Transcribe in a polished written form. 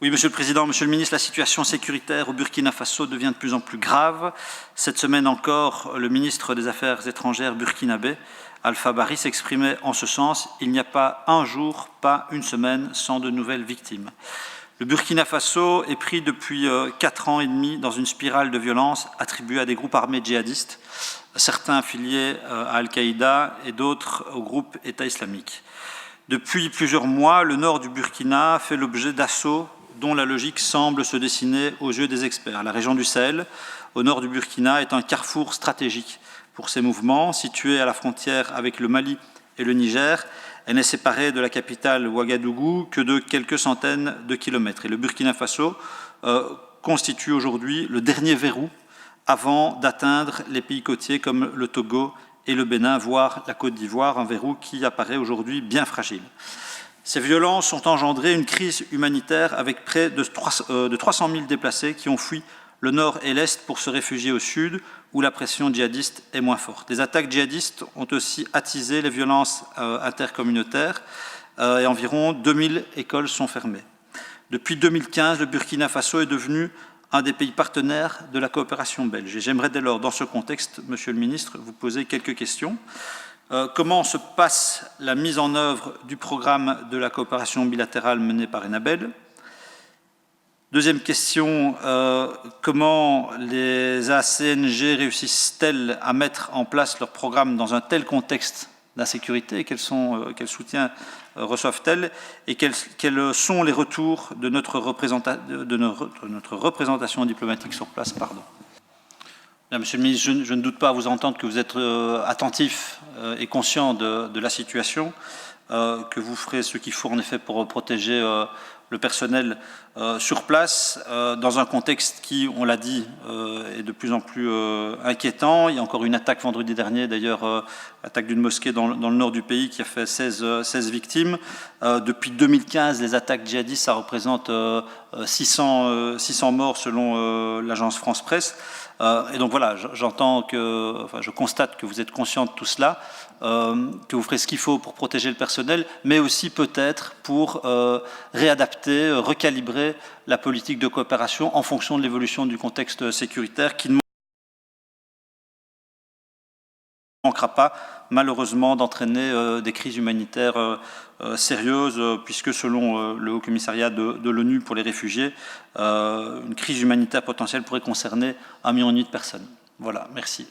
Oui, Monsieur le Président, Monsieur le Ministre, la situation sécuritaire au Burkina Faso devient de plus en plus grave. Cette semaine encore, le ministre des Affaires étrangères burkinabé, Alpha Bari, s'exprimait en ce sens. Il n'y a pas un jour, pas une semaine, sans de nouvelles victimes. Le Burkina Faso est pris depuis 4 ans et demi dans une spirale de violence attribuée à des groupes armés djihadistes, certains affiliés à Al-Qaïda et d'autres au groupe État islamique. Depuis plusieurs mois, le nord du Burkina fait l'objet d'assauts dont la logique semble se dessiner aux yeux des experts. La région du Sahel, au nord du Burkina, est un carrefour stratégique pour ces mouvements. Située à la frontière avec le Mali et le Niger, elle n'est séparée de la capitale Ouagadougou que de quelques centaines de kilomètres. Et le Burkina Faso constitue aujourd'hui le dernier verrou avant d'atteindre les pays côtiers comme le Togo et le Bénin, voire la Côte d'Ivoire, un verrou qui apparaît aujourd'hui bien fragile. Ces violences ont engendré une crise humanitaire avec près de 300 000 déplacés qui ont fui le nord et l'est pour se réfugier au sud, où la pression djihadiste est moins forte. Des attaques djihadistes ont aussi attisé les violences intercommunautaires et environ 2000 écoles sont fermées. Depuis 2015, le Burkina Faso est devenu un des pays partenaires de la coopération belge. Et j'aimerais dès lors, dans ce contexte, Monsieur le Ministre, vous poser quelques questions. Comment se passe la mise en œuvre du programme de la coopération bilatérale mené par Enabel? Deuxième question, comment les ACNG réussissent-elles à mettre en place leur programme dans un tel contexte d'insécurité? Quel soutien reçoivent-elles? Et quels sont les retours de notre représentation diplomatique sur place? Monsieur le Ministre, je ne doute pas à vous entendre que vous êtes attentif et conscient de la situation, que vous ferez ce qu'il faut en effet pour protéger le personnel sur place, dans un contexte qui, on l'a dit, est de plus en plus inquiétant. Il y a encore une attaque vendredi dernier, d'ailleurs, attaque d'une mosquée dans le nord du pays qui a fait 16 victimes. Depuis 2015, les attaques djihadistes, ça représente 600 morts selon l'agence France Presse. Et donc voilà, je constate que vous êtes conscient de tout cela, que vous ferez ce qu'il faut pour protéger le personnel, mais aussi peut-être pour réadapter, recalibrer la politique de coopération en fonction de l'évolution du contexte sécuritaire qui ne manquera pas malheureusement d'entraîner des crises humanitaires sérieuses, puisque selon le Haut-Commissariat de l'ONU pour les réfugiés, une crise humanitaire potentielle pourrait concerner 1,5 million de personnes. Voilà, merci.